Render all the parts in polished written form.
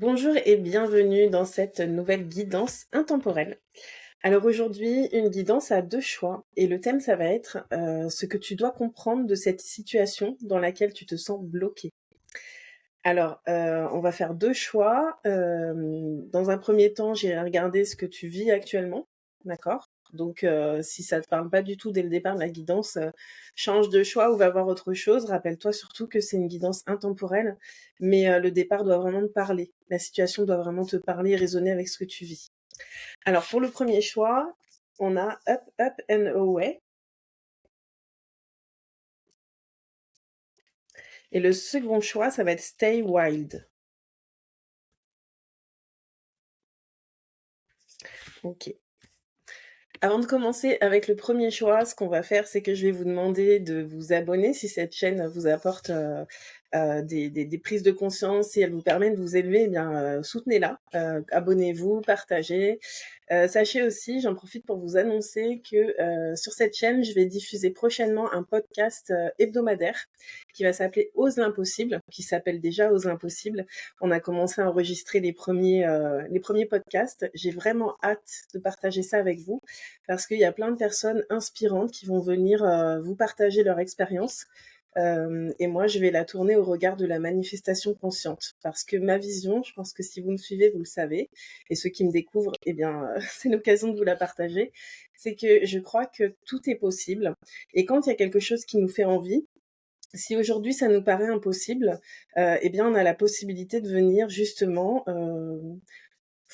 Bonjour et bienvenue dans cette nouvelle guidance intemporelle. Alors aujourd'hui, une guidance à deux choix et le thème ça va être ce que tu dois comprendre de cette situation dans laquelle tu te sens bloqué. Alors, on va faire deux choix. Dans un premier temps, j'irai regarder ce que tu vis actuellement, d'accord? Donc, si ça te parle pas du tout dès le départ de la guidance, change de choix ou va voir autre chose. Rappelle-toi surtout que c'est une guidance intemporelle, mais le départ doit vraiment te parler. La situation doit vraiment te parler et résonner avec ce que tu vis. Alors, pour le premier choix, on a Up, Up and Away et le second choix, ça va être Stay Wild. OK. Avant de commencer avec le premier choix, ce qu'on va faire, c'est que je vais vous demander de vous abonner si cette chaîne vous apporte des prises de conscience, si elle vous permet de vous élever, eh bien soutenez-la, abonnez-vous, partagez. Sachez aussi, j'en profite pour vous annoncer que sur cette chaîne, je vais diffuser prochainement un podcast hebdomadaire qui va s'appeler Ose l'impossible, qui s'appelle déjà Ose l'impossible. On a commencé à enregistrer les premiers podcasts. J'ai vraiment hâte de partager ça avec vous parce qu'il y a plein de personnes inspirantes qui vont venir vous partager leur expérience. Et moi, je vais la tourner au regard de la manifestation consciente. Parce que ma vision, je pense que si vous me suivez, vous le savez, et ceux qui me découvrent, eh bien, c'est l'occasion de vous la partager, c'est que je crois que tout est possible. Et quand il y a quelque chose qui nous fait envie, si aujourd'hui ça nous paraît impossible, eh bien, on a la possibilité de venir justement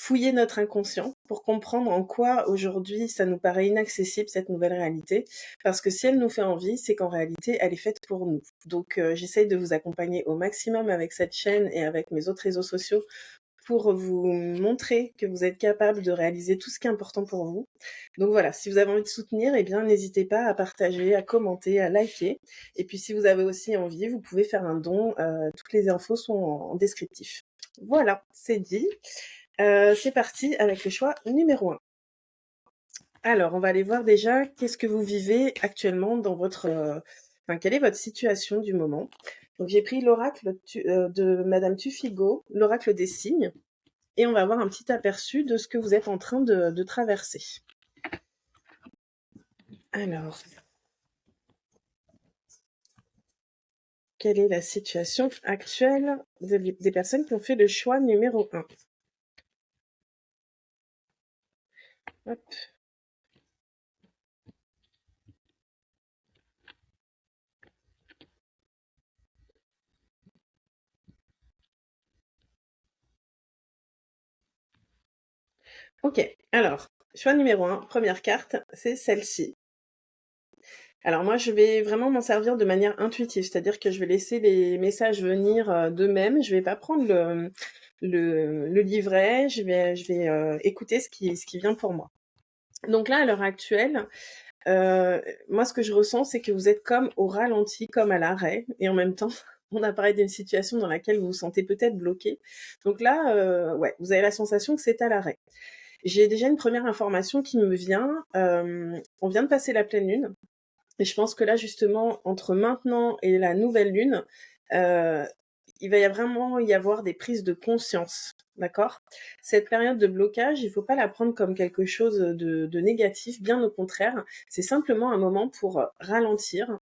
fouiller notre inconscient pour comprendre en quoi aujourd'hui ça nous paraît inaccessible cette nouvelle réalité. Parce que si elle nous fait envie, c'est qu'en réalité elle est faite pour nous. Donc j'essaye de vous accompagner au maximum avec cette chaîne et avec mes autres réseaux sociaux pour vous montrer que vous êtes capable de réaliser tout ce qui est important pour vous. Donc voilà, si vous avez envie de soutenir, eh bien n'hésitez pas à partager, à commenter, à liker. Et puis si vous avez aussi envie, vous pouvez faire un don. Toutes les infos sont en descriptif. Voilà, c'est dit. C'est parti avec le choix numéro 1. Alors, on va aller voir déjà qu'est-ce que vous vivez actuellement dans votre... quelle est votre situation du moment. Donc, j'ai pris l'oracle de Madame Tufigo, l'oracle des signes, et on va avoir un petit aperçu de ce que vous êtes en train de traverser. Alors, quelle est la situation actuelle des personnes qui ont fait le choix numéro 1? Hop. Ok, alors, choix numéro 1, première carte, c'est celle-ci. Alors moi, je vais vraiment m'en servir de manière intuitive, c'est-à-dire que je vais laisser les messages venir d'eux-mêmes. Je vais pas prendre le livret. Je vais écouter ce qui vient pour moi. Donc là, à l'heure actuelle, moi, ce que je ressens, c'est que vous êtes comme au ralenti, comme à l'arrêt, et en même temps, on a parlé d'une situation dans laquelle vous vous sentez peut-être bloqué. Donc là, ouais, vous avez la sensation que c'est à l'arrêt. J'ai déjà une première information qui me vient. On vient de passer la pleine lune. Et je pense que là, justement, entre maintenant et la nouvelle lune, euh, il va vraiment y avoir des prises de conscience, d'accord? Cette période de blocage, il faut pas la prendre comme quelque chose de négatif, bien au contraire. C'est simplement un moment pour ralentir,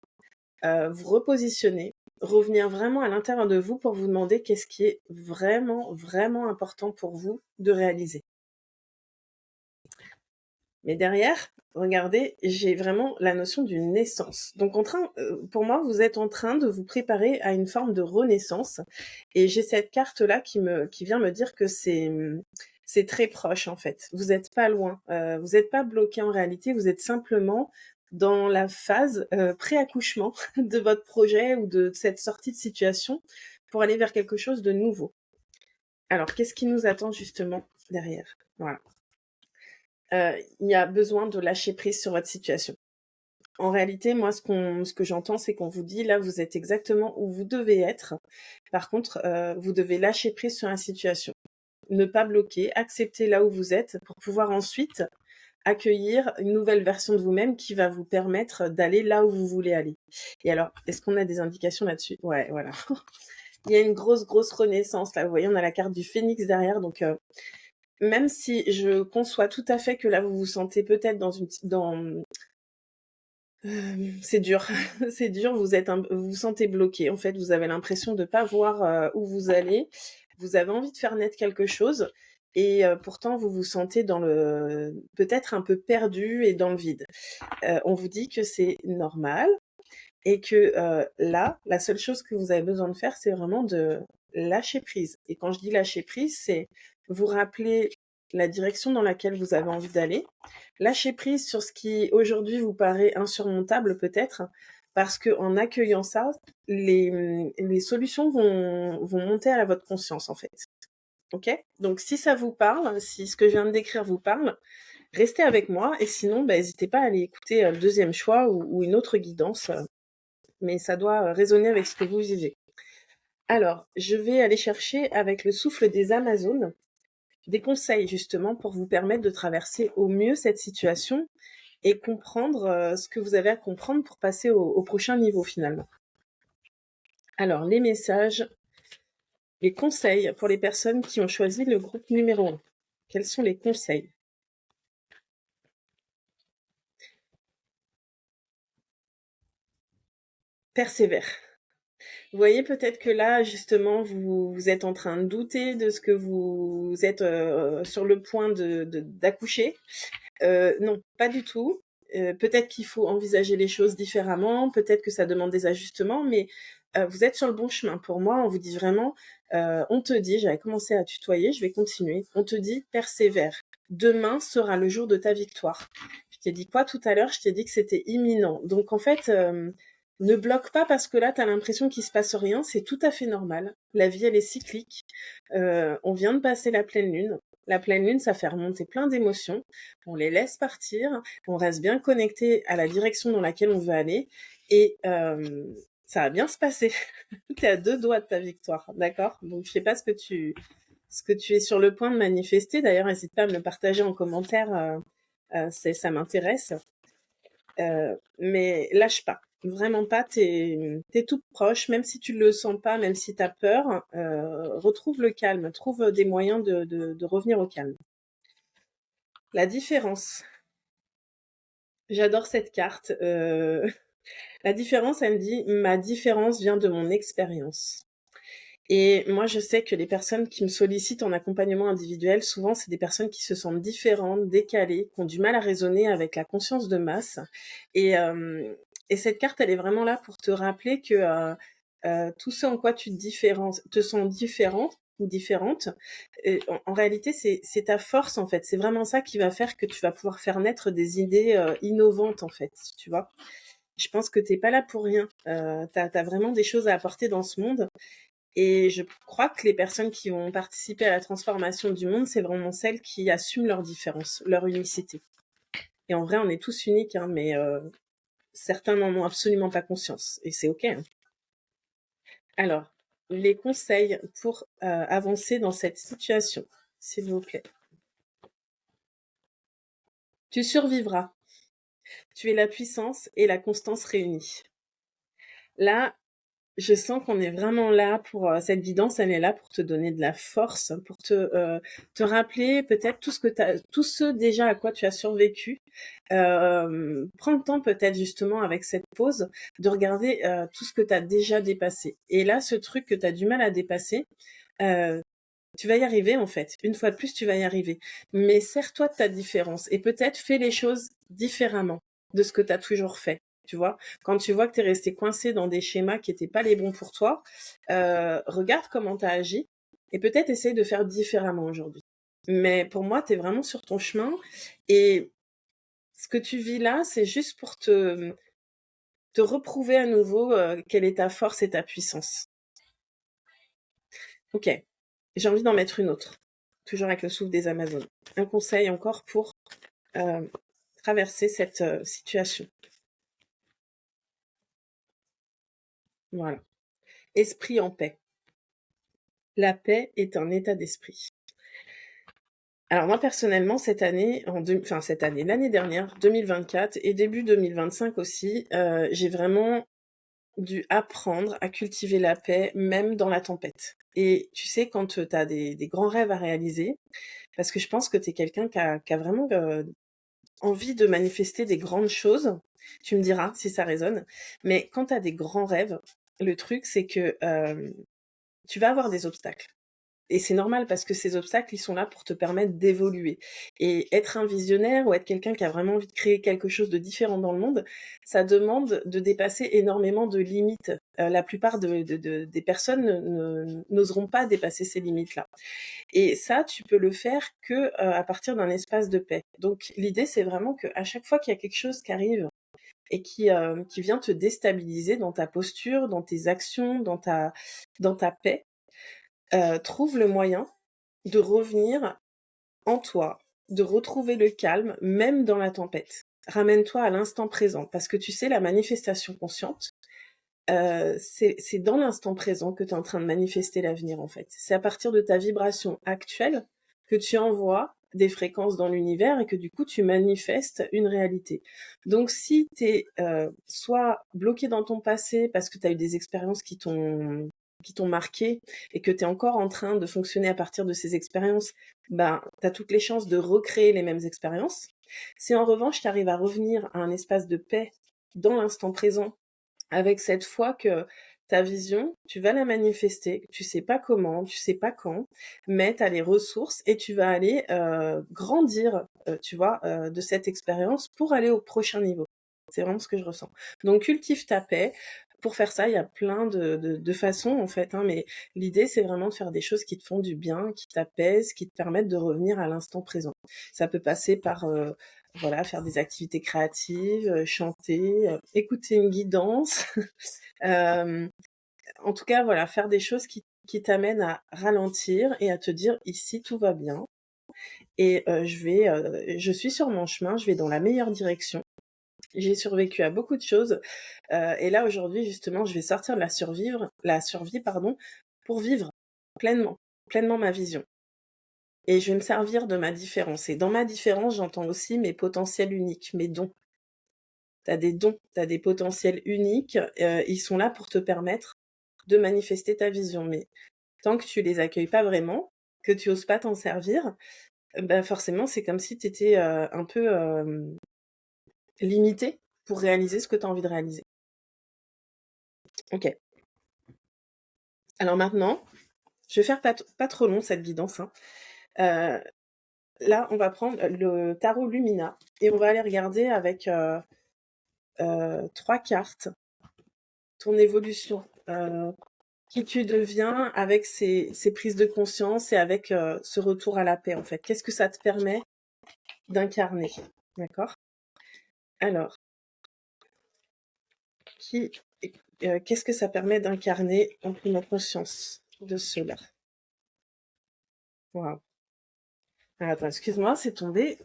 vous repositionner, revenir vraiment à l'intérieur de vous pour vous demander qu'est-ce qui est vraiment, vraiment important pour vous de réaliser. Mais derrière, regardez, j'ai vraiment la notion d'une naissance. Donc pour moi, vous êtes en train de vous préparer à une forme de renaissance. Et j'ai cette carte-là qui vient me dire que c'est très proche en fait. Vous n'êtes pas loin. Vous n'êtes pas bloqué en réalité. Vous êtes simplement dans la phase pré-accouchement de votre projet ou de cette sortie de situation pour aller vers quelque chose de nouveau. Alors, qu'est-ce qui nous attend justement derrière? Voilà. Il y a besoin de lâcher prise sur votre situation. En réalité, moi, ce que j'entends, c'est qu'on vous dit, là, vous êtes exactement où vous devez être. Par contre, vous devez lâcher prise sur la situation. Ne pas bloquer, accepter là où vous êtes pour pouvoir ensuite accueillir une nouvelle version de vous-même qui va vous permettre d'aller là où vous voulez aller. Et alors, est-ce qu'on a des indications là-dessus? Ouais, voilà. Il y a une grosse, grosse renaissance là. Vous voyez, on a la carte du phénix derrière. Donc, même si je conçois tout à fait que là, vous vous sentez peut-être c'est dur, c'est dur. Vous vous sentez bloqué. En fait, vous avez l'impression de pas voir où vous allez. Vous avez envie de faire naître quelque chose, et pourtant vous vous sentez peut-être un peu perdu et dans le vide. On vous dit que c'est normal et que là, la seule chose que vous avez besoin de faire, c'est vraiment de lâcher prise. Et quand je dis lâcher prise, c'est vous rappeler la direction dans laquelle vous avez envie d'aller, lâcher prise sur ce qui aujourd'hui vous paraît insurmontable peut-être, parce que en accueillant ça, les solutions vont monter à votre conscience en fait. Ok? Donc si ça vous parle, si ce que je viens de décrire vous parle, restez avec moi, et sinon, n'hésitez pas à aller écouter le deuxième choix ou une autre guidance, mais ça doit résonner avec ce que vous vivez. Alors, je vais aller chercher avec le souffle des Amazones des conseils justement pour vous permettre de traverser au mieux cette situation et comprendre ce que vous avez à comprendre pour passer au prochain niveau finalement. Alors, les messages, les conseils pour les personnes qui ont choisi le groupe numéro 1. Quels sont les conseils? Persévère. Vous voyez peut-être que là, justement, vous êtes en train de douter de ce que vous êtes sur le point d'accoucher. Non, pas du tout. Peut-être qu'il faut envisager les choses différemment, peut-être que ça demande des ajustements, mais vous êtes sur le bon chemin. Pour moi, on vous dit vraiment, on te dit, j'avais commencé à tutoyer, je vais continuer, on te dit persévère. Demain sera le jour de ta victoire. Je t'ai dit quoi tout à l'heure? Je t'ai dit que c'était imminent. Donc en fait, ne bloque pas parce que là, tu as l'impression qu'il se passe rien, c'est tout à fait normal. La vie, elle est cyclique. On vient de passer la pleine lune. La pleine lune, ça fait remonter plein d'émotions. On les laisse partir, on reste bien connecté à la direction dans laquelle on veut aller, et ça va bien se passer. Tu es à 2 doigts de ta victoire, d'accord? Donc je sais pas ce que tu es sur le point de manifester. D'ailleurs, n'hésite pas à me le partager en commentaire, ça m'intéresse. Mais lâche pas, vraiment pas, t'es toute proche, même si tu le sens pas, même si tu as peur, retrouve le calme, trouve des moyens de revenir au calme. La différence. J'adore cette carte. La différence, elle me dit, ma différence vient de mon expérience. Et moi, je sais que les personnes qui me sollicitent en accompagnement individuel, souvent, c'est des personnes qui se sentent différentes, décalées, qui ont du mal à raisonner avec la conscience de masse. Et, euh, et cette carte, elle est vraiment là pour te rappeler que tout ce en quoi tu te sens différente ou différente, en réalité, c'est ta force, en fait. C'est vraiment ça qui va faire que tu vas pouvoir faire naître des idées innovantes, en fait, tu vois. Je pense que t'es pas là pour rien. T'as vraiment des choses à apporter dans ce monde. Et je crois que les personnes qui vont participer à la transformation du monde, c'est vraiment celles qui assument leur différence, leur unicité. Et en vrai, on est tous uniques, hein, mais certains n'en ont absolument pas conscience. Et c'est OK. Hein. Alors, les conseils pour avancer dans cette situation, s'il vous plaît. Tu survivras. Tu es la puissance et la constance réunies. Là, je sens qu'on est vraiment là pour cette guidance, elle est là pour te donner de la force, pour te rappeler peut-être tout ce déjà à quoi tu as survécu. Prends le temps peut-être justement avec cette pause de regarder tout ce que tu as déjà dépassé. Et là, ce truc que tu as du mal à dépasser, tu vas y arriver en fait. Une fois de plus, tu vas y arriver. Mais sers-toi de ta différence et peut-être fais les choses différemment de ce que tu as toujours fait. Tu vois, quand tu vois que tu es resté coincé dans des schémas qui n'étaient pas les bons pour toi, regarde comment tu as agi et peut-être essaye de faire différemment aujourd'hui. Mais pour moi, tu es vraiment sur ton chemin, et ce que tu vis là, c'est juste pour te reprouver à nouveau quelle est ta force et ta puissance. Ok, j'ai envie d'en mettre une autre, toujours avec le souffle des Amazones. Un conseil encore pour traverser cette situation. Voilà. Esprit en paix. La paix est un état d'esprit. Alors moi personnellement, cette année, l'année dernière, 2024 et début 2025 aussi, j'ai vraiment dû apprendre à cultiver la paix, même dans la tempête. Et tu sais, quand tu as des grands rêves à réaliser, parce que je pense que tu es quelqu'un qui a vraiment envie de manifester des grandes choses, tu me diras si ça résonne, mais quand tu as des grands rêves, le truc, c'est que tu vas avoir des obstacles. Et c'est normal parce que ces obstacles, ils sont là pour te permettre d'évoluer. Et être un visionnaire ou être quelqu'un qui a vraiment envie de créer quelque chose de différent dans le monde, ça demande de dépasser énormément de limites. La plupart des personnes n'oseront pas dépasser ces limites-là. Et ça, tu peux le faire que à partir d'un espace de paix. Donc l'idée, c'est vraiment qu'à chaque fois qu'il y a quelque chose qui arrive et qui vient te déstabiliser dans ta posture, dans tes actions, dans ta paix, trouve le moyen de revenir en toi, de retrouver le calme, même dans la tempête. Ramène-toi à l'instant présent, parce que tu sais, la manifestation consciente, c'est dans l'instant présent que tu es en train de manifester l'avenir, en fait. C'est à partir de ta vibration actuelle que tu envoies des fréquences dans l'univers et que du coup, tu manifestes une réalité. Donc, si tu es soit bloqué dans ton passé parce que tu as eu des expériences qui t'ont marqué et que tu es encore en train de fonctionner à partir de ces expériences, ben, tu as toutes les chances de recréer les mêmes expériences. Si en revanche, tu arrives à revenir à un espace de paix dans l'instant présent, avec cette foi que ta vision, tu vas la manifester, tu sais pas comment, tu sais pas quand, mais tu as les ressources et tu vas aller grandir, tu vois, de cette expérience pour aller au prochain niveau. C'est vraiment ce que je ressens. Donc cultive ta paix. Pour faire ça, il y a plein de façons en fait, hein, mais l'idée c'est vraiment de faire des choses qui te font du bien, qui t'apaisent, qui te permettent de revenir à l'instant présent. Ça peut passer par voilà, faire des activités créatives, chanter, écouter une guidance. Hem, En tout cas, voilà, faire des choses qui t'amènent à ralentir et à te dire: «Ici, tout va bien et je suis sur mon chemin, je vais dans la meilleure direction». J'ai survécu à beaucoup de choses, et là, aujourd'hui, justement, je vais sortir de la survie, pardon, pour vivre pleinement, pleinement ma vision et je vais me servir de ma différence et dans ma différence, j'entends aussi mes potentiels uniques, mes dons. Tu as des dons, tu as des potentiels uniques, ils sont là pour te permettre de manifester ta vision. Mais tant que tu les accueilles pas vraiment, que tu oses pas t'en servir, bah, forcément, c'est comme si tu étais, un peu, limité pour réaliser ce que tu as envie de réaliser. OK. Alors maintenant, je vais faire pas trop long cette guidance, hein. Heu, Là, on va prendre le tarot Lumina et on va aller regarder avec, 3 cartes, ton évolution, qui tu deviens avec ces prises de conscience et avec ce retour à la paix, en fait. Qu'est-ce que ça te permet d'incarner? D'accord? Alors, qui, qu'est-ce que ça permet d'incarner en prenant conscience de cela? Waouh! Alors, attends, excuse-moi, c'est tombé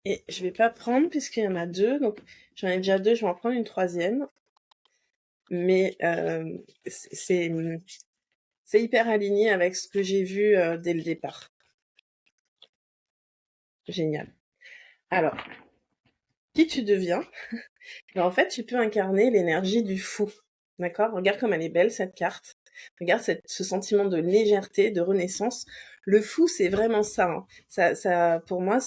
et je vais pas prendre puisqu'il y en a 2, donc j'en ai déjà 2, je vais en prendre une troisième. Mais c'est hyper aligné avec ce que j'ai vu dès le départ. Génial. Alors, qui tu deviens? Ben, en fait, tu peux incarner l'énergie du fou. D'accord? Regarde comme elle est belle, cette carte. Regarde ce sentiment de légèreté, de renaissance. Le fou, c'est vraiment ça, hein. Pour moi,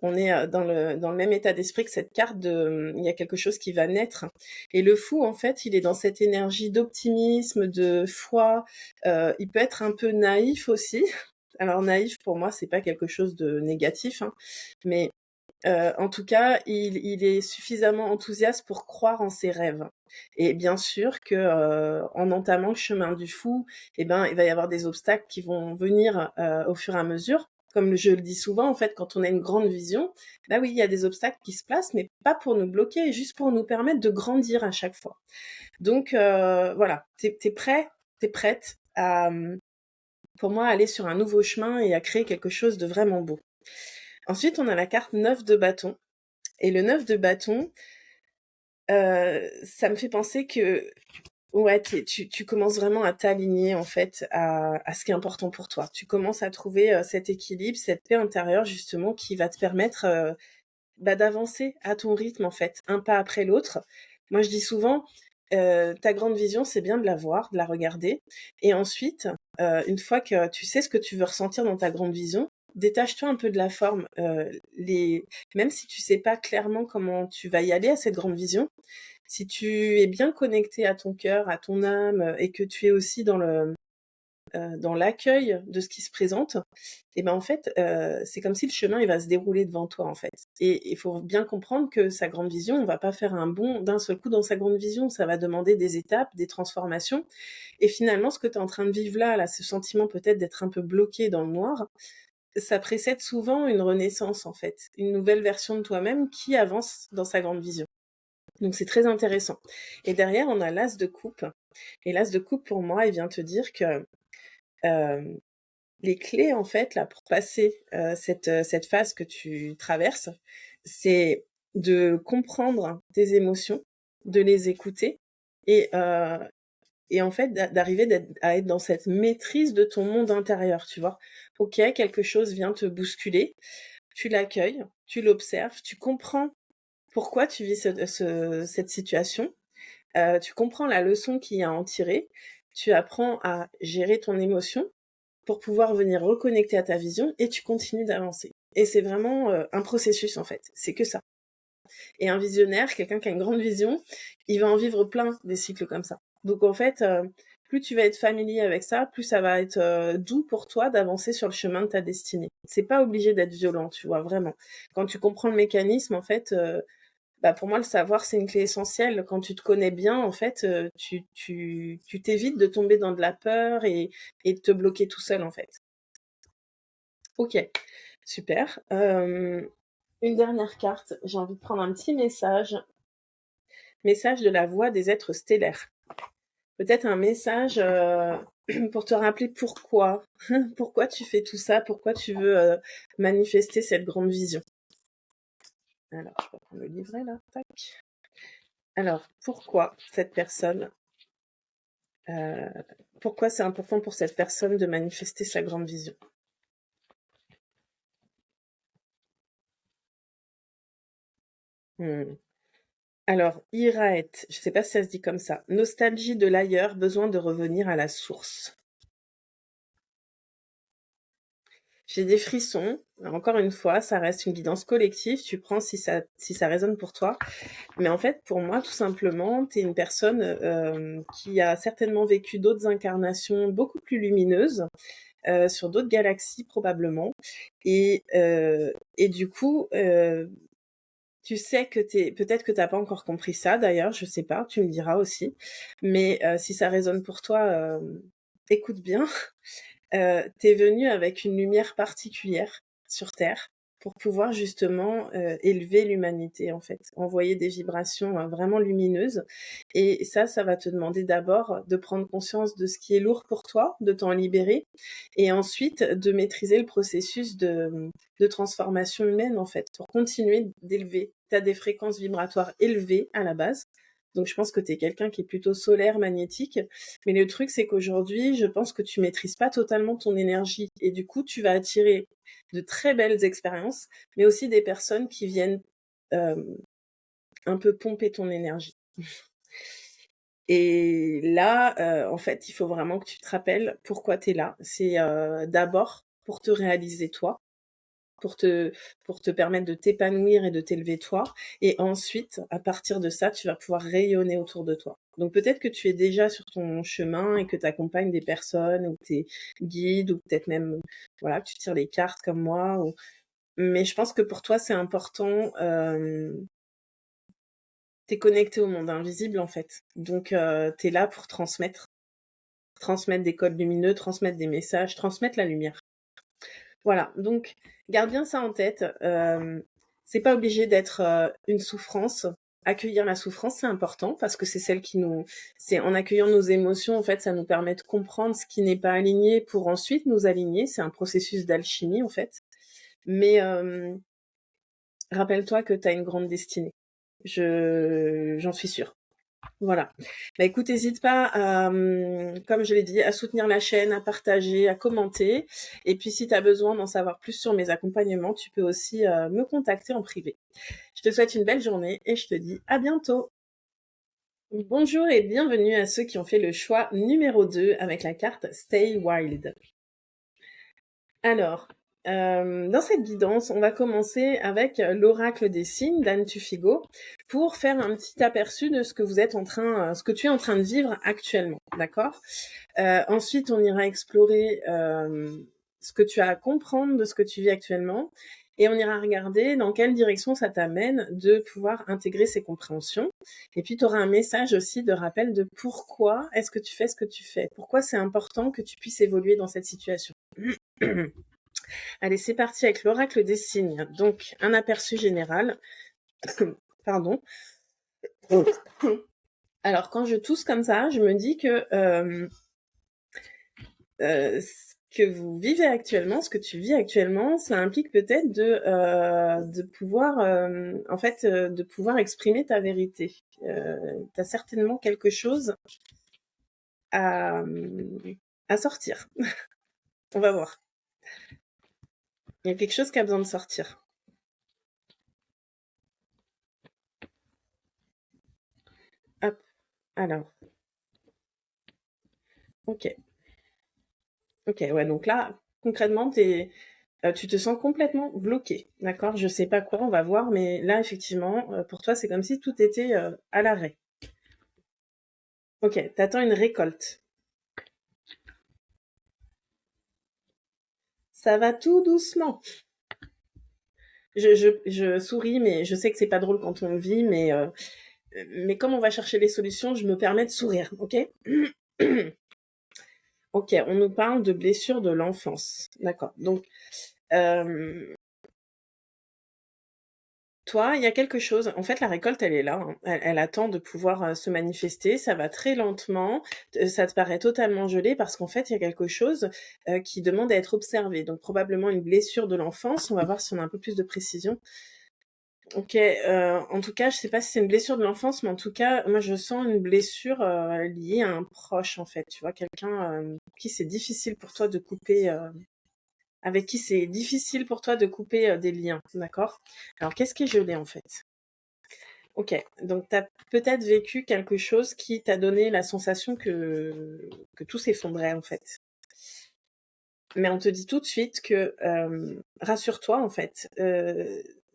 on est dans le même état d'esprit que cette carte il y a quelque chose qui va naître. Et le fou, en fait, il est dans cette énergie d'optimisme, de foi. Il peut être un peu naïf aussi. Alors, naïf, pour moi, c'est pas quelque chose de négatif, hein, mais en tout cas, il est suffisamment enthousiaste pour croire en ses rêves et bien sûr que, en entamant le chemin du fou et ben, il va y avoir des obstacles qui vont venir, au fur et à mesure. Comme je le dis souvent, en fait, quand on a une grande vision, bah oui, il y a des obstacles qui se placent, mais pas pour nous bloquer, juste pour nous permettre de grandir à chaque fois. Donc voilà, tu es prêt, tu es prête à, pour moi, aller sur un nouveau chemin et à créer quelque chose de vraiment beau. Ensuite, on a la carte 9 de bâton et le 9 de bâton, ça me fait penser que ouais, tu commences vraiment à t'aligner en fait à ce qui est important pour toi. Tu commences à trouver, cet équilibre, cette paix intérieure justement qui va te permettre, bah, d'avancer à ton rythme en fait, un pas après l'autre. Moi, je dis souvent, ta grande vision, c'est bien de la voir, de la regarder et ensuite, une fois que tu sais ce que tu veux ressentir dans ta grande vision, détache-toi un peu de la forme. Les Même si tu sais pas clairement comment tu vas y aller à cette grande vision, si tu es bien connecté à ton cœur, à ton âme, et que tu es aussi dans l'accueil de ce qui se présente, et ben, en fait, c'est comme si le chemin, il va se dérouler devant toi, en fait. Et il faut bien comprendre que sa grande vision, on va pas faire un bond d'un seul coup dans sa grande vision. Ça va demander des étapes, des transformations. Et finalement, ce que tu es en train de vivre là, ce sentiment peut-être d'être un peu bloqué dans le noir, ça précède souvent une renaissance, en fait. Une nouvelle version de toi-même qui avance dans sa grande vision. Donc c'est très intéressant. Et derrière, on a l'as de coupe. Et l'as de coupe, pour moi, il vient te dire que euh, les clés, en fait, là, pour passer cette phase que tu traverses, c'est de comprendre tes émotions, de les écouter et, euh, et en fait, d'arriver à être dans cette maîtrise de ton monde intérieur, tu vois. Ok, quelque chose vient te bousculer, tu l'accueilles, tu l'observes, tu comprends pourquoi tu vis cette situation, tu comprends la leçon qu'il y a à en tirer, tu apprends à gérer ton émotion pour pouvoir venir reconnecter à ta vision et tu continues d'avancer. Et c'est vraiment un processus en fait, c'est que ça. Et un visionnaire, quelqu'un qui a une grande vision, il va en vivre plein des cycles comme ça. Donc en fait, plus tu vas être familier avec ça, plus ça va être doux pour toi d'avancer sur le chemin de ta destinée. C'est pas obligé d'être violent, tu vois, vraiment. Quand tu comprends le mécanisme, en fait, bah pour moi, le savoir, c'est une clé essentielle. Quand tu te connais bien, en fait, tu t'évites de tomber dans de la peur et de te bloquer tout seul, en fait. Ok, super. Une dernière carte, j'ai envie de prendre un petit message. Message de la voix des êtres stellaires. Peut-être un message pour te rappeler pourquoi. Pourquoi tu fais tout ça, pourquoi tu veux manifester cette grande vision. Alors, je vais prendre le livret là. Tac. Alors, pourquoi cette personne pourquoi c'est important pour cette personne de manifester sa grande vision. Alors, Iraet, je ne sais pas si ça se dit comme ça. Nostalgie de l'ailleurs, besoin de revenir à la source. J'ai des frissons. Encore une fois, ça reste une guidance collective. Tu prends si ça résonne pour toi. Mais en fait, pour moi, tout simplement, tu es une personne qui a certainement vécu d'autres incarnations beaucoup plus lumineuses, sur d'autres galaxies probablement. Et du coup, tu sais que peut-être que t'as pas encore compris ça d'ailleurs, je sais pas, tu me diras aussi. Mais si ça résonne pour toi, écoute bien. T'es venu avec une lumière particulière sur Terre pour pouvoir justement élever l'humanité en fait, envoyer des vibrations vraiment lumineuses. Et ça va te demander d'abord de prendre conscience de ce qui est lourd pour toi, de t'en libérer, et ensuite de maîtriser le processus de transformation humaine en fait, pour continuer d'élever. T'as des fréquences vibratoires élevées à la base. Donc je pense que tu es quelqu'un qui est plutôt solaire, magnétique. Mais le truc, c'est qu'aujourd'hui, je pense que tu maîtrises pas totalement ton énergie. Et du coup, tu vas attirer de très belles expériences, mais aussi des personnes qui viennent euh, un peu pomper ton énergie. Et là, en fait, il faut vraiment que tu te rappelles pourquoi tu es là. C'est d'abord pour te réaliser toi, pour te, pour te permettre de t'épanouir et de t'élever toi. Et ensuite, à partir de ça, tu vas pouvoir rayonner autour de toi. Donc peut-être que tu es déjà sur ton chemin et que tu accompagnes des personnes ou que tu es guide ou peut-être même voilà, que tu tires les cartes comme moi. Mais je pense que pour toi, c'est important. Tu es connecté au monde invisible en fait. Donc tu es là pour transmettre des codes lumineux, transmettre des messages, transmettre la lumière. Voilà, donc garde bien ça en tête. C'est pas obligé d'être une souffrance. Accueillir la souffrance, c'est important parce que c'est celle qui nous, c'est en accueillant nos émotions, en fait, ça nous permet de comprendre ce qui n'est pas aligné pour ensuite nous aligner. C'est un processus d'alchimie, en fait. Mais rappelle-toi que tu as une grande destinée. J'en suis sûre. Voilà. Bah écoute, n'hésite pas à, comme je l'ai dit, à soutenir la chaîne, à partager, à commenter. Et puis si tu as besoin d'en savoir plus sur mes accompagnements, tu peux aussi me contacter en privé. Je te souhaite une belle journée et je te dis à bientôt. Bonjour et bienvenue à ceux qui ont fait le choix numéro 2 avec la carte Stay Wild. Alors, dans cette guidance, on va commencer avec l'oracle des signes d'Anne Tufigo pour faire un petit aperçu de ce que vous êtes en train, ce que tu es en train de vivre actuellement, d'accord? Ensuite, on ira explorer ce que tu as à comprendre de ce que tu vis actuellement et on ira regarder dans quelle direction ça t'amène de pouvoir intégrer ces compréhensions. Et puis, tu auras un message aussi de rappel de pourquoi est-ce que tu fais ce que tu fais, pourquoi c'est important que tu puisses évoluer dans cette situation. Allez, c'est parti avec l'oracle des signes. Donc, un aperçu général. Pardon. Alors, quand je tousse comme ça, je me dis que ce que vous vivez actuellement, ce que tu vis actuellement, ça implique peut-être de pouvoir, de pouvoir exprimer ta vérité. Tu as certainement quelque chose à, à sortir. On va voir. Il y a quelque chose qui a besoin de sortir. Hop, alors. Ok. Ok, ouais, donc là, concrètement, tu te sens complètement bloqué, d'accord? Je sais pas quoi, on va voir, mais là, effectivement, pour toi, c'est comme si tout était à l'arrêt. Ok, t'attends une récolte. Ça va tout doucement. Je souris, mais je sais que c'est pas drôle quand on le vit, mais comme on va chercher les solutions, je me permets de sourire, ok? Ok, on nous parle de blessures de l'enfance, d'accord. Donc, euh, toi, il y a quelque chose. En fait, la récolte, elle est là, hein. Elle attend de pouvoir se manifester. Ça va très lentement. Ça te paraît totalement gelé parce qu'en fait, il y a quelque chose qui demande à être observé. Donc, probablement une blessure de l'enfance. On va voir si on a un peu plus de précision. Ok. En tout cas, je sais pas si c'est une blessure de l'enfance, mais en tout cas, moi, je sens une blessure liée à un proche, en fait. Tu vois, quelqu'un qui c'est difficile pour toi de couper. Avec qui c'est difficile pour toi de couper des liens, d'accord? Alors, qu'est-ce qui est gelé, en fait? Ok, donc tu as peut-être vécu quelque chose qui t'a donné la sensation que tout s'effondrait en fait. Mais on te dit tout de suite que rassure-toi en fait,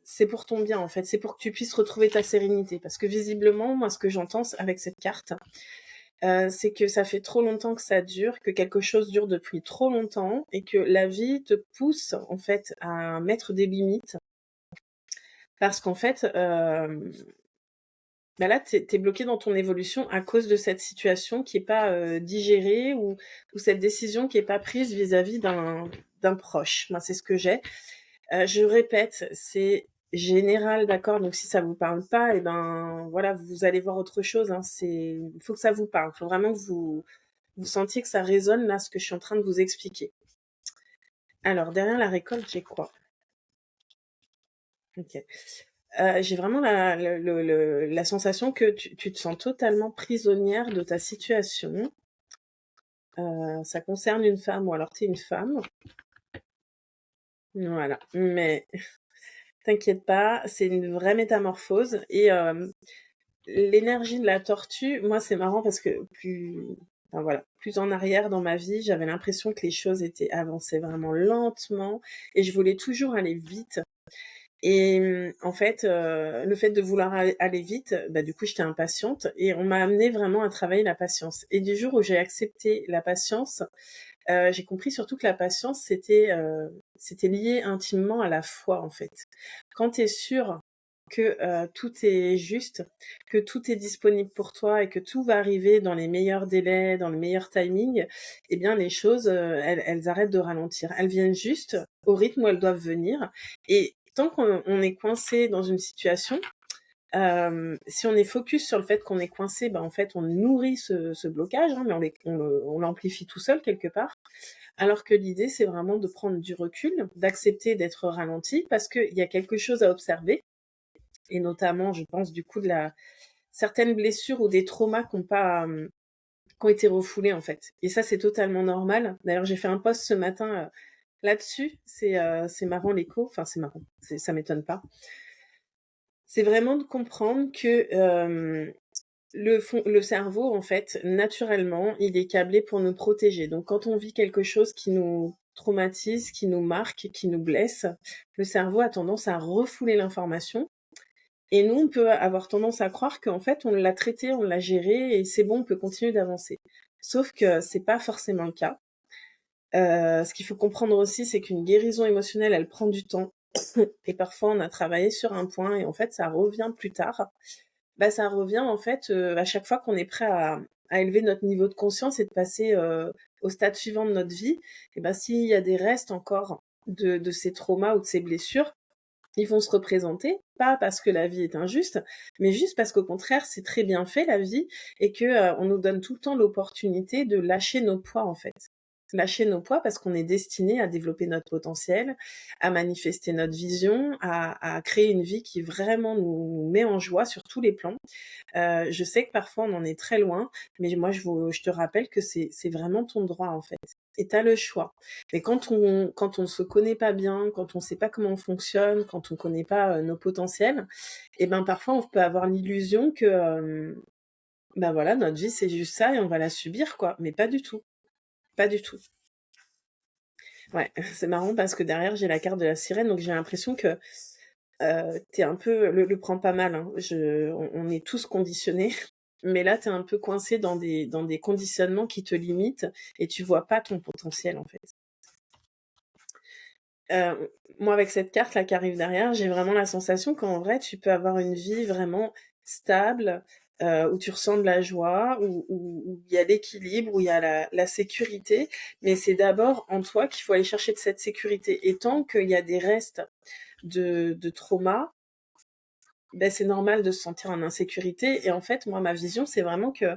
c'est pour ton bien en fait, c'est pour que tu puisses retrouver ta sérénité. Parce que visiblement, moi ce que j'entends avec cette carte, c'est que ça fait trop longtemps que ça dure, que quelque chose dure depuis trop longtemps et que la vie te pousse en fait à mettre des limites. Parce qu'en fait, bah là, tu es bloqué dans ton évolution à cause de cette situation qui est pas digérée ou cette décision qui est pas prise vis-à-vis d'un proche. Moi, c'est ce que j'ai. Je répète, c'est général, d'accord. Donc si ça vous parle pas, et ben voilà, vous allez voir autre chose. Hein. Il faut que ça vous parle. Il faut vraiment que vous sentiez que ça résonne là, ce que je suis en train de vous expliquer. Alors derrière la récolte, j'ai quoi? Ok. J'ai vraiment la sensation que tu te sens totalement prisonnière de ta situation. Ça concerne une femme ou alors tu es une femme. Voilà, mais t'inquiète pas, c'est une vraie métamorphose et l'énergie de la tortue, moi, c'est marrant parce que plus en arrière dans ma vie, j'avais l'impression que les choses avançaient vraiment lentement et je voulais toujours aller vite. Et en fait, le fait de vouloir aller vite, bah, du coup, j'étais impatiente et on m'a amené vraiment à travailler la patience. Et du jour où j'ai accepté la patience, j'ai compris surtout que la patience, c'était lié intimement à la foi, en fait. Quand tu es sûr que tout est juste, que tout est disponible pour toi et que tout va arriver dans les meilleurs délais, dans le meilleur timing, eh bien, les choses, elles arrêtent de ralentir. Elles viennent juste au rythme où elles doivent venir. Et tant qu'on est coincé dans une situation, si on est focus sur le fait qu'on est coincé, bah, en fait, on nourrit ce blocage, hein, mais on l'amplifie tout seul quelque part. Alors que l'idée, c'est vraiment de prendre du recul, d'accepter d'être ralenti parce qu'il y a quelque chose à observer. Et notamment, je pense, du coup, certaines blessures ou des traumas qui ont été refoulés, en fait. Et ça, c'est totalement normal. D'ailleurs, j'ai fait un post ce matin là-dessus. C'est marrant l'écho. Enfin, c'est marrant. Ça m'étonne pas. C'est vraiment de comprendre que Le cerveau, en fait, naturellement, il est câblé pour nous protéger. Donc, quand on vit quelque chose qui nous traumatise, qui nous marque, qui nous blesse, le cerveau a tendance à refouler l'information. Et nous, on peut avoir tendance à croire qu'en fait, on l'a traité, on l'a géré et c'est bon, on peut continuer d'avancer. Sauf que c'est pas forcément le cas. Ce qu'il faut comprendre aussi, c'est qu'une guérison émotionnelle, elle prend du temps. Et parfois, on a travaillé sur un point et en fait, ça revient plus tard. Bah, ça revient en fait, à chaque fois qu'on est prêt à élever notre niveau de conscience et de passer, au stade suivant de notre vie, et ben, s'il y a des restes encore de ces traumas ou de ces blessures, ils vont se représenter, pas parce que la vie est injuste, mais juste parce qu'au contraire, c'est très bien fait la vie et que, on nous donne tout le temps l'opportunité de lâcher nos poids, en fait. Lâcher nos poids parce qu'on est destiné à développer notre potentiel, à manifester notre vision, à créer une vie qui vraiment nous met en joie sur tous les plans. Je sais que parfois on en est très loin, mais moi je te rappelle que c'est vraiment ton droit, en fait et tu as le choix. Mais quand on se connaît pas bien, quand on sait pas comment on fonctionne, quand on connaît pas, nos potentiels et ben, parfois on peut avoir l'illusion que, bah, voilà, notre vie c'est juste ça et on va la subir, quoi, mais pas du tout, pas du tout. Ouais, c'est marrant parce que derrière j'ai la carte de la sirène, donc j'ai l'impression que, tu un peu le prends pas mal, hein. On est tous conditionnés, mais là, tu es un peu coincé dans des conditionnements qui te limitent et tu vois pas ton potentiel, en fait. Moi, avec cette carte-là qui arrive derrière, j'ai vraiment la sensation qu'en vrai, tu peux avoir une vie vraiment stable, où tu ressens de la joie, où il y a l'équilibre, où il y a la sécurité, mais c'est d'abord en toi qu'il faut aller chercher de cette sécurité et tant qu'il y a des restes de trauma, ben c'est normal de se sentir en insécurité et en fait, moi, ma vision, c'est vraiment que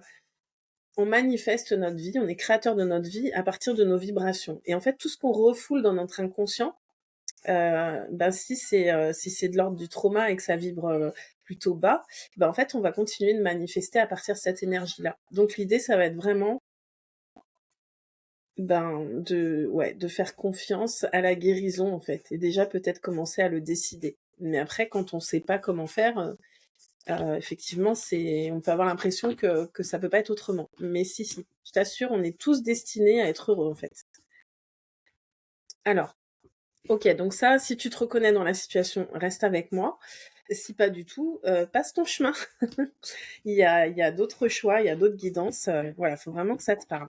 on manifeste notre vie, on est créateur de notre vie à partir de nos vibrations. Et en fait, tout ce qu'on refoule dans notre inconscient, ben si c'est de l'ordre du trauma et que ça vibre plutôt bas, ben en fait, on va continuer de manifester à partir de cette énergie-là. Donc l'idée, ça va être vraiment de faire confiance à la guérison en fait, et déjà peut-être commencer à le décider. Mais après, quand on sait pas comment faire, effectivement, on peut avoir l'impression que ça peut pas être autrement. Mais si, si, je t'assure, on est tous destinés à être heureux, en fait. Alors, ok, donc ça, si tu te reconnais dans la situation, reste avec moi. Si pas du tout, passe ton chemin. Il y a d'autres choix, il y a d'autres guidances. Voilà, faut vraiment que ça te parle.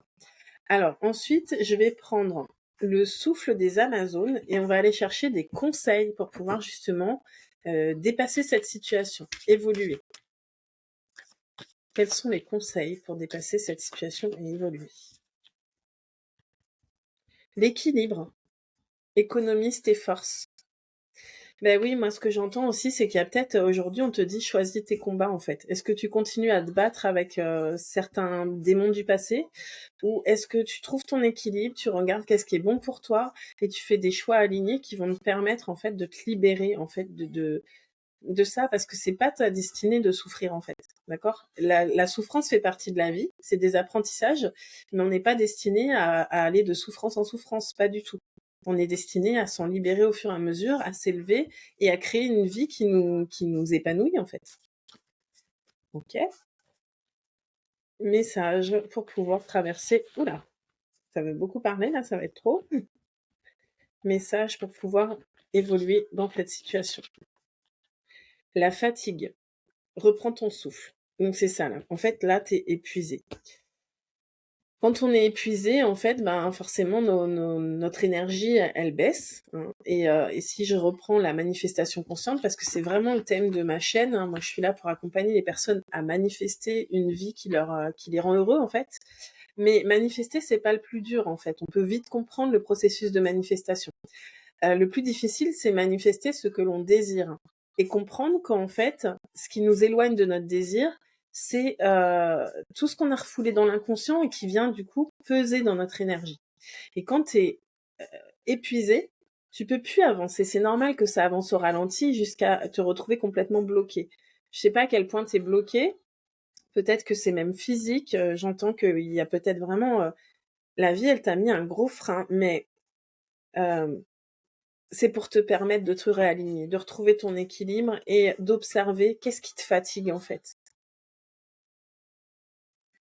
Alors, ensuite, je vais prendre le souffle des Amazones et on va aller chercher des conseils pour pouvoir justement dépasser cette situation, évoluer. Quels sont les conseils pour dépasser cette situation et évoluer? L'équilibre, économise tes forces. Ben oui, moi ce que j'entends aussi, c'est qu'il y a peut-être aujourd'hui on te dit choisis tes combats en fait. Est-ce que tu continues à te battre avec certains démons du passé ou est-ce que tu trouves ton équilibre, tu regardes qu'est-ce qui est bon pour toi et tu fais des choix alignés qui vont te permettre en fait de te libérer en fait de ça parce que c'est pas ta destinée de souffrir en fait. D'accord? La souffrance fait partie de la vie, c'est des apprentissages, mais on n'est pas destiné à aller de souffrance en souffrance, pas du tout. On est destiné à s'en libérer au fur et à mesure, à s'élever et à créer une vie qui nous épanouit en fait. Ok? Message pour pouvoir traverser. Oula, ça veut beaucoup parler là, ça va être trop. Message pour pouvoir évoluer dans cette situation. La fatigue. Reprends ton souffle. Donc c'est ça là. En fait, là, t'es épuisé. Quand on est épuisé, en fait, ben forcément notre énergie, elle baisse, hein. Et si je reprends la manifestation consciente, parce que c'est vraiment le thème de ma chaîne, hein, moi je suis là pour accompagner les personnes à manifester une vie qui les rend heureux en fait. Mais manifester, c'est pas le plus dur en fait. On peut vite comprendre le processus de manifestation. Le plus difficile, c'est manifester ce que l'on désire et comprendre qu'en fait, ce qui nous éloigne de notre désir, c'est tout ce qu'on a refoulé dans l'inconscient et qui vient du coup peser dans notre énergie. Et quand tu es épuisé, tu peux plus avancer. C'est normal que ça avance au ralenti jusqu'à te retrouver complètement bloqué. Je sais pas à quel point tu es bloqué. Peut-être que c'est même physique. J'entends qu'il y a peut-être vraiment la vie, elle t'a mis un gros frein, mais euh, c'est pour te permettre de te réaligner, de retrouver ton équilibre et d'observer qu'est-ce qui te fatigue en fait.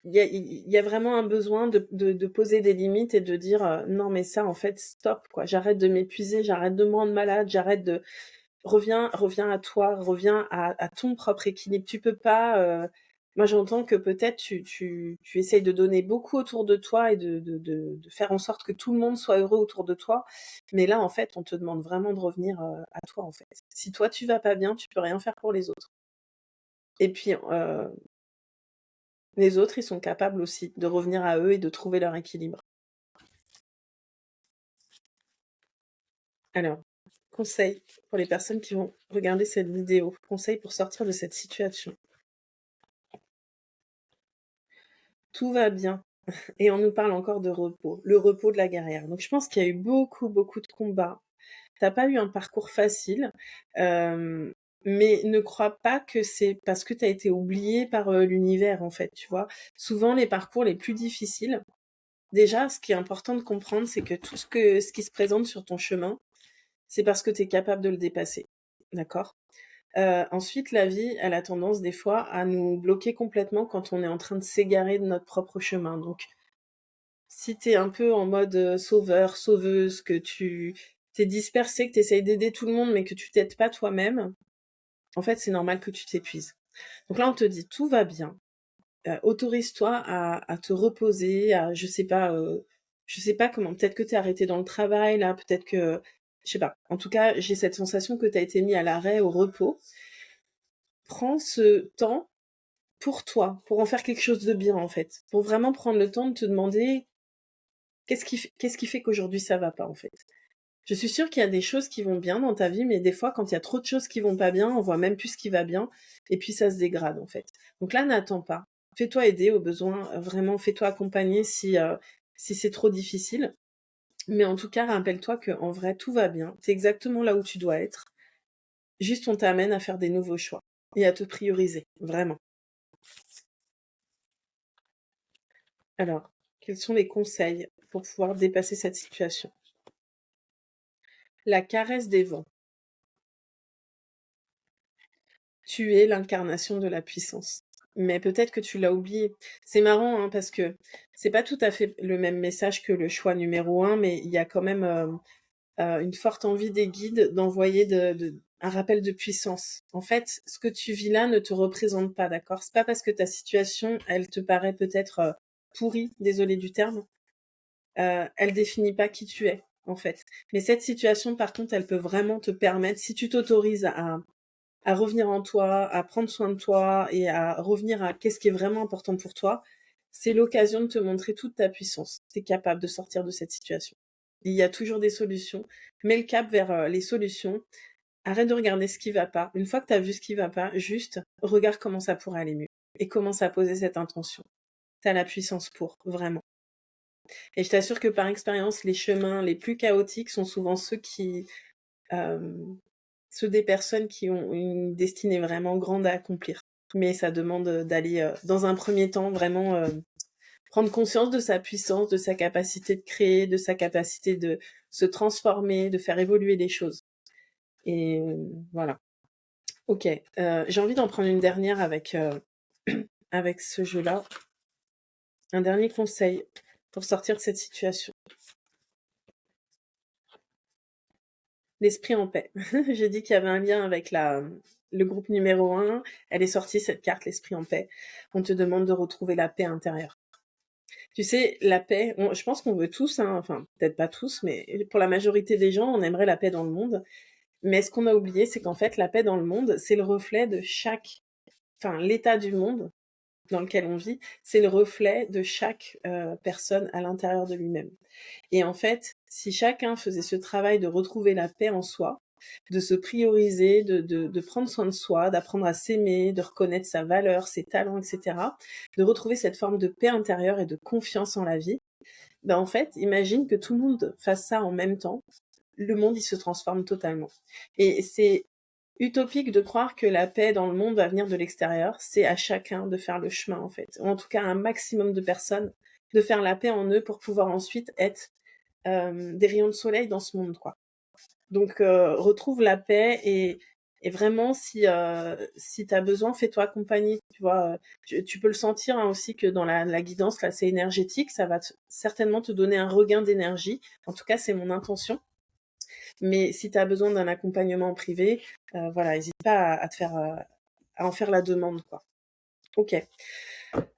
il y a vraiment un besoin de poser des limites et de dire, «Non mais ça en fait stop quoi, j'arrête de m'épuiser, j'arrête de me rendre malade, j'arrête de reviens à toi, reviens à ton propre équilibre. Tu peux pas, moi j'entends que peut-être tu essayes de donner beaucoup autour de toi et de faire en sorte que tout le monde soit heureux autour de toi, mais là en fait on te demande vraiment de revenir, à toi en fait. Si toi tu vas pas bien, tu peux rien faire pour les autres et puis, les autres ils sont capables aussi de revenir à eux et de trouver leur équilibre. Alors, conseil pour les personnes qui vont regarder cette vidéo, conseil pour sortir de cette situation. Tout va bien. Et on nous parle encore de repos, le repos de la guerrière. Donc je pense qu'il y a eu beaucoup, beaucoup de combats. T'as pas eu un parcours facile, euh, mais ne crois pas que c'est parce que t'as été oublié par l'univers, en fait, tu vois. Souvent, les parcours les plus difficiles, déjà, ce qui est important de comprendre, c'est que ce qui se présente sur ton chemin, c'est parce que t'es capable de le dépasser. D'accord? Ensuite, la vie, elle a tendance des fois à nous bloquer complètement quand on est en train de s'égarer de notre propre chemin. Donc, si t'es un peu en mode sauveur, sauveuse, que tu t'es dispersé, que t'essayes d'aider tout le monde, mais que tu t'aides pas toi-même, en fait, c'est normal que tu t'épuises. Donc là, on te dit tout va bien. Autorise-toi à te reposer, à je sais pas comment. Peut-être que t'es arrêté dans le travail là, peut-être que je sais pas. En tout cas, j'ai cette sensation que t'as été mis à l'arrêt, au repos. Prends ce temps pour toi, pour en faire quelque chose de bien en fait, pour vraiment prendre le temps de te demander qu'est-ce qui fait qu'aujourd'hui ça va pas en fait. Je suis sûre qu'il y a des choses qui vont bien dans ta vie, mais des fois, quand il y a trop de choses qui vont pas bien, on voit même plus ce qui va bien, et puis ça se dégrade, en fait. Donc là, n'attends pas. Fais-toi aider au besoin, vraiment, fais-toi accompagner si c'est trop difficile. Mais en tout cas, rappelle-toi que en vrai, tout va bien. T'es exactement là où tu dois être. Juste, on t'amène à faire des nouveaux choix et à te prioriser, vraiment. Alors, quels sont les conseils pour pouvoir dépasser cette situation? La caresse des vents. Tu es l'incarnation de la puissance. Mais peut-être que tu l'as oublié. C'est marrant, hein, parce que c'est pas tout à fait le même message que le choix numéro un, mais il y a quand même une forte envie des guides d'envoyer un rappel de puissance. En fait, ce que tu vis là ne te représente pas, d'accord? C'est pas parce que ta situation, elle te paraît peut-être pourrie, désolée du terme, elle définit pas qui tu es, en fait. Mais cette situation, par contre, elle peut vraiment te permettre, si tu t'autorises à revenir en toi, à prendre soin de toi et à revenir à qu'est-ce qui est vraiment important pour toi, c'est l'occasion de te montrer toute ta puissance. Tu es capable de sortir de cette situation. Il y a toujours des solutions. Mets le cap vers les solutions. Arrête de regarder ce qui va pas. Une fois que tu as vu ce qui va pas, juste regarde comment ça pourrait aller mieux et commence à poser cette intention. Tu as la puissance pour, vraiment. Et je t'assure que par expérience, les chemins les plus chaotiques sont souvent euh, ceux des personnes qui ont une destinée vraiment grande à accomplir. Mais ça demande d'aller, dans un premier temps, vraiment prendre conscience de sa puissance, de sa capacité de créer, de sa capacité de se transformer, de faire évoluer les choses. Et voilà. Ok, j'ai envie d'en prendre une dernière avec ce jeu-là. Un dernier conseil pour sortir de cette situation. L'esprit en paix. J'ai dit qu'il y avait un lien avec le groupe numéro 1. Elle est sortie, cette carte, l'esprit en paix. On te demande de retrouver la paix intérieure. Tu sais, la paix, je pense qu'on veut tous, hein, enfin, peut-être pas tous, mais pour la majorité des gens, on aimerait la paix dans le monde. Mais ce qu'on a oublié, c'est qu'en fait, la paix dans le monde, c'est le reflet de l'état du monde dans lequel on vit, c'est le reflet de chaque personne à l'intérieur de lui-même. Et en fait, si chacun faisait ce travail de retrouver la paix en soi, de se prioriser, de prendre soin de soi, d'apprendre à s'aimer, de reconnaître sa valeur, ses talents, etc., de retrouver cette forme de paix intérieure et de confiance en la vie, ben en fait, imagine que tout le monde fasse ça en même temps, le monde, il se transforme totalement. Et c'est utopique de croire que la paix dans le monde va venir de l'extérieur, c'est à chacun de faire le chemin, en fait. Ou en tout cas, à un maximum de personnes de faire la paix en eux pour pouvoir ensuite être des rayons de soleil dans ce monde, quoi. Donc, retrouve la paix et vraiment, si tu as besoin, fais-toi accompagner. tu vois? Tu peux le sentir, hein, aussi que dans la guidance, là, c'est énergétique, ça va certainement te donner un regain d'énergie. En tout cas, c'est mon intention. Mais si tu as besoin d'un accompagnement privé, voilà, hésite pas à te faire, à en faire la demande, quoi. OK.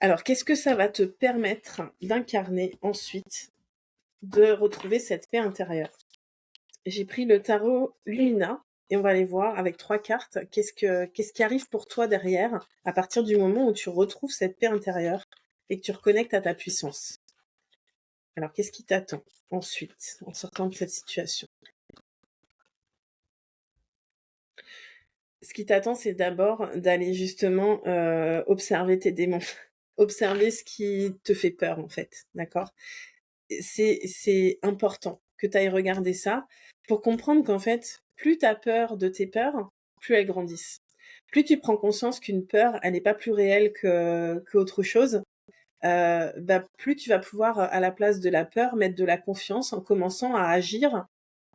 Alors, qu'est-ce que ça va te permettre d'incarner ensuite? De retrouver cette paix intérieure. J'ai pris le tarot Lumina et on va aller voir avec 3 cartes qu'est-ce qui arrive pour toi derrière à partir du moment où tu retrouves cette paix intérieure et que tu reconnectes à ta puissance. Alors, qu'est-ce qui t'attend ensuite en sortant de cette situation? Ce qui t'attend, c'est d'abord d'aller justement, observer tes démons, observer ce qui te fait peur, en fait, d'accord? C'est important que tu ailles regarder ça pour comprendre qu'en fait, plus tu as peur de tes peurs, plus elles grandissent. Plus tu prends conscience qu'une peur, elle n'est pas plus réelle qu'autre chose, bah, plus tu vas pouvoir, à la place de la peur, mettre de la confiance en commençant à agir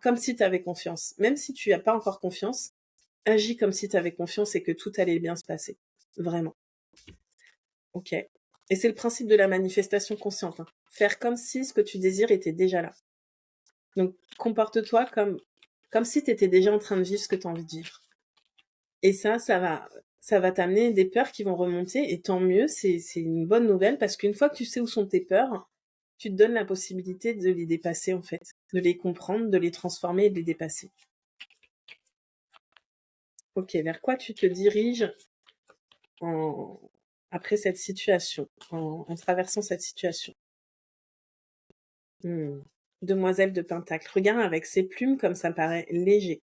comme si tu avais confiance. Même si tu as pas encore confiance, agis comme si tu avais confiance et que tout allait bien se passer. Vraiment. OK. Et c'est le principe de la manifestation consciente, hein. Faire comme si ce que tu désires était déjà là. Donc, comporte-toi comme si tu étais déjà en train de vivre ce que tu as envie de vivre. Et ça va t'amener des peurs qui vont remonter, et tant mieux, c'est une bonne nouvelle, parce qu'une fois que tu sais où sont tes peurs, tu te donnes la possibilité de les dépasser, en fait, de les comprendre, de les transformer et de les dépasser. OK, vers quoi tu te diriges après cette situation, en traversant cette situation? Demoiselle de Pentacle. Regarde avec ses plumes comme ça paraît léger.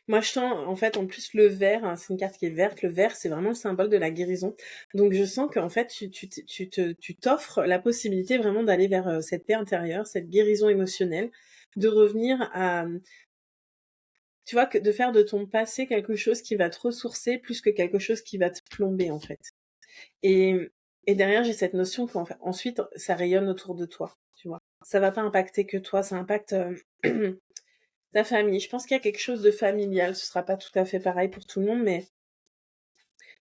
Moi, je sens, en fait, en plus, le vert, hein, c'est une carte qui est verte. Le vert, c'est vraiment le symbole de la guérison. Donc, je sens qu'en fait, tu t'offres la possibilité vraiment d'aller vers cette paix intérieure, cette guérison émotionnelle, de revenir à, tu vois, de faire de ton passé quelque chose qui va te ressourcer plus que quelque chose qui va te plomber, en fait. Et, et derrière, j'ai cette notion qu'ensuite, ça rayonne autour de toi, tu vois. Ça va pas impacter que toi, ça impacte ta famille. Je pense qu'il y a quelque chose de familial. Ce sera pas tout à fait pareil pour tout le monde, mais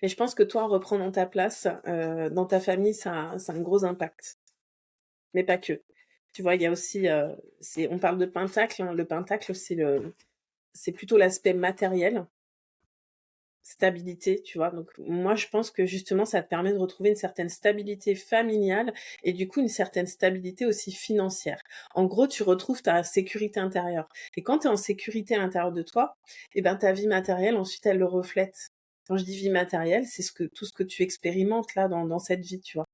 je pense que toi, en reprenant ta place dans ta famille, ça a un gros impact. Mais pas que. Tu vois, il y a aussi, on parle de pentacle, hein. Le pentacle, c'est plutôt l'aspect matériel, stabilité, tu vois. Donc moi, je pense que justement, ça te permet de retrouver une certaine stabilité familiale et du coup une certaine stabilité aussi financière. En gros, tu retrouves ta sécurité intérieure. Et quand tu es en sécurité à l'intérieur de toi, eh ben ta vie matérielle, ensuite, elle le reflète. Quand je dis vie matérielle, c'est tout ce que tu expérimentes là dans cette vie, tu vois.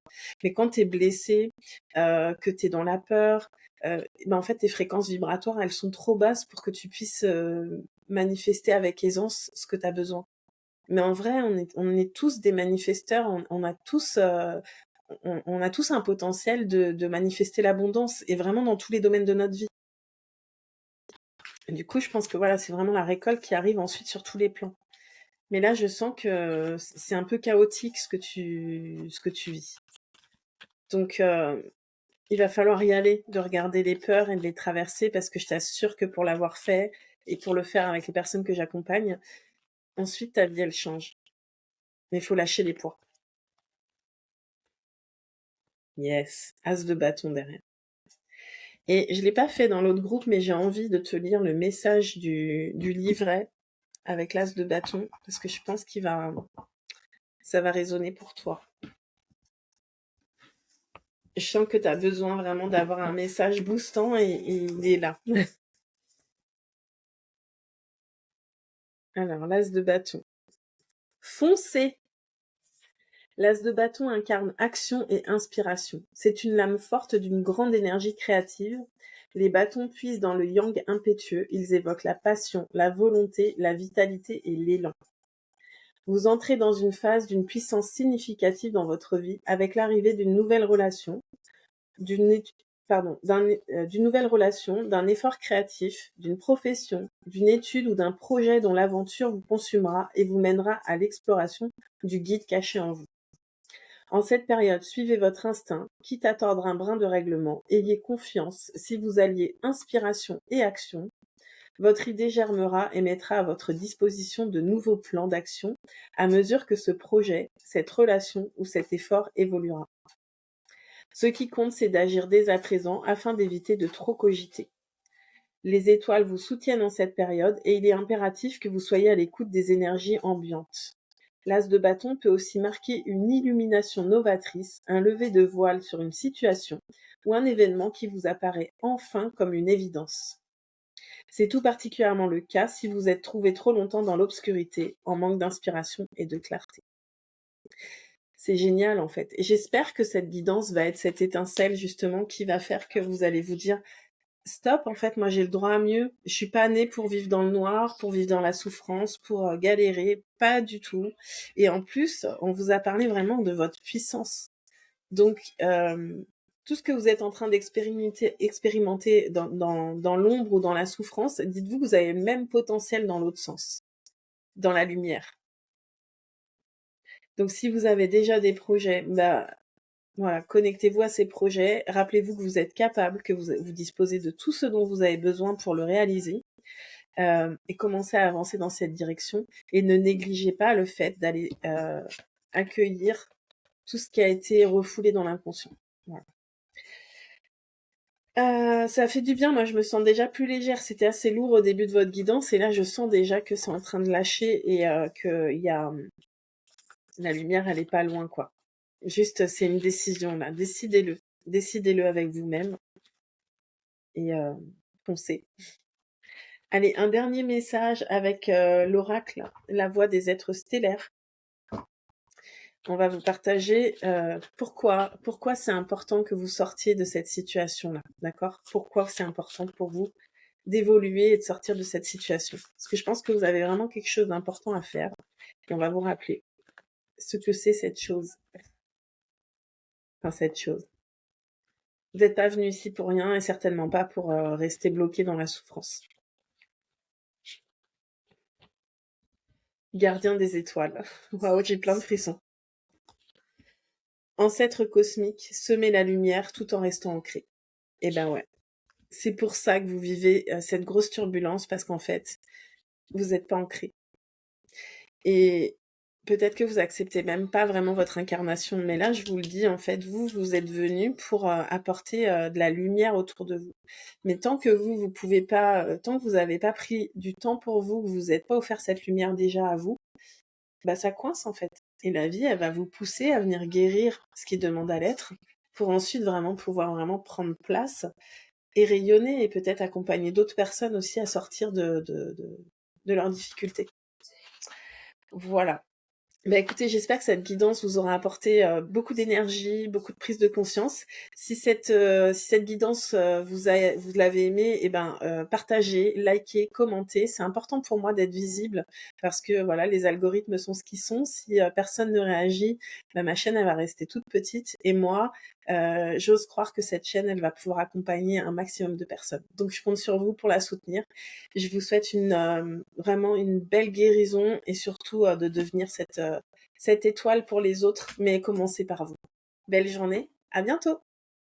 Mais quand tu es blessé, que tu es dans la peur, ben en fait, tes fréquences vibratoires, elles sont trop basses pour que tu puisses manifester avec aisance ce que tu as besoin. Mais en vrai, on est tous des manifesteurs, on a tous, on a tous un potentiel de manifester l'abondance, et vraiment dans tous les domaines de notre vie. Et du coup, je pense que voilà, c'est vraiment la récolte qui arrive ensuite sur tous les plans. Mais là, je sens que c'est un peu chaotique ce que tu vis. Donc, il va falloir y aller, de regarder les peurs et de les traverser, parce que je t'assure que pour l'avoir fait et pour le faire avec les personnes que j'accompagne, ensuite ta vie, elle change. Mais il faut lâcher les poids. Yes, as de bâton derrière. Et je l'ai pas fait dans l'autre groupe, mais j'ai envie de te lire le message du livret avec l'as de bâton, parce que je pense ça va résonner pour toi. Je sens que tu as besoin vraiment d'avoir un message boostant, et il est là. Alors, l'as de bâton. Foncez! L'as de bâton incarne action et inspiration. C'est une lame forte d'une grande énergie créative. Les bâtons puisent dans le yang impétueux. Ils évoquent la passion, la volonté, la vitalité et l'élan. Vous entrez dans une phase d'une puissance significative dans votre vie avec l'arrivée d'une nouvelle relation, d'une nouvelle relation, d'un effort créatif, d'une profession, d'une étude ou d'un projet dont l'aventure vous consumera et vous mènera à l'exploration du guide caché en vous. En cette période, suivez votre instinct, quitte à tordre un brin de règlement, ayez confiance. Si vous alliez inspiration et action, Votre idée germera et mettra à votre disposition de nouveaux plans d'action à mesure que ce projet, cette relation ou cet effort évoluera. Ce qui compte, c'est d'agir dès à présent afin d'éviter de trop cogiter. Les étoiles vous soutiennent en cette période et il est impératif que vous soyez à l'écoute des énergies ambiantes. L'as de bâton peut aussi marquer une illumination novatrice, un lever de voile sur une situation ou un événement qui vous apparaît enfin comme une évidence. C'est tout particulièrement le cas si vous êtes trouvé trop longtemps dans l'obscurité, en manque d'inspiration et de clarté. C'est génial en fait. Et j'espère que cette guidance va être cette étincelle justement qui va faire que vous allez vous dire stop, en fait, moi j'ai le droit à mieux. Je suis pas née pour vivre dans le noir, pour vivre dans la souffrance, pour galérer, pas du tout. Et en plus, on vous a parlé vraiment de votre puissance. Donc, tout ce que vous êtes en train d'expérimenter dans l'ombre ou dans la souffrance, dites-vous que vous avez le même potentiel dans l'autre sens, dans la lumière. Donc, si vous avez déjà des projets, bah, voilà, connectez-vous à ces projets, rappelez-vous que vous êtes capable, que vous disposez de tout ce dont vous avez besoin pour le réaliser, et commencez à avancer dans cette direction, et ne négligez pas le fait d'aller accueillir tout ce qui a été refoulé dans l'inconscient. Voilà. Ça fait du bien, moi je me sens déjà plus légère, c'était assez lourd au début de votre guidance, et là je sens déjà que c'est en train de lâcher, et que la lumière elle est pas loin, quoi. Juste, c'est une décision là. Décidez-le. Décidez-le avec vous-même et foncez. Allez, un dernier message avec l'oracle, la voix des êtres stellaires. On va vous partager pourquoi c'est important que vous sortiez de cette situation-là, d'accord? Pourquoi c'est important pour vous d'évoluer et de sortir de cette situation. Parce que je pense que vous avez vraiment quelque chose d'important à faire. Et on va vous rappeler ce que c'est cette chose. Enfin, cette chose. Vous n'êtes pas venu ici pour rien et certainement pas pour rester bloqué dans la souffrance. Gardien des étoiles. Waouh, j'ai plein de frissons. Ancêtre cosmique, semez la lumière tout en restant ancré. Eh ben ouais. C'est pour ça que vous vivez cette grosse turbulence parce qu'en fait, vous n'êtes pas ancré. Et peut-être que vous acceptez même pas vraiment votre incarnation, mais là, je vous le dis, en fait, vous êtes venu pour apporter de la lumière autour de vous. Mais tant que vous pouvez pas, tant que vous n'avez pas pris du temps pour vous, que vous n'êtes pas offert cette lumière déjà à vous, bah ça coince en fait. Et la vie, elle va vous pousser à venir guérir ce qui demande à l'être, pour ensuite vraiment pouvoir vraiment prendre place et rayonner et peut-être accompagner d'autres personnes aussi à sortir de leurs difficultés. Voilà. Bah écoutez, j'espère que cette guidance vous aura apporté beaucoup d'énergie, beaucoup de prise de conscience. Si cette guidance vous l'avez aimée, eh ben partagez, likez, commentez. C'est important pour moi d'être visible parce que voilà, les algorithmes sont ce qu'ils sont. Si personne ne réagit, bah, ma chaîne elle va rester toute petite et moi, j'ose croire que cette chaîne elle va pouvoir accompagner un maximum de personnes. Donc je compte sur vous pour la soutenir. Je vous souhaite vraiment une belle guérison et surtout de devenir cette étoile pour les autres, mais commencez par vous. Belle journée, à bientôt!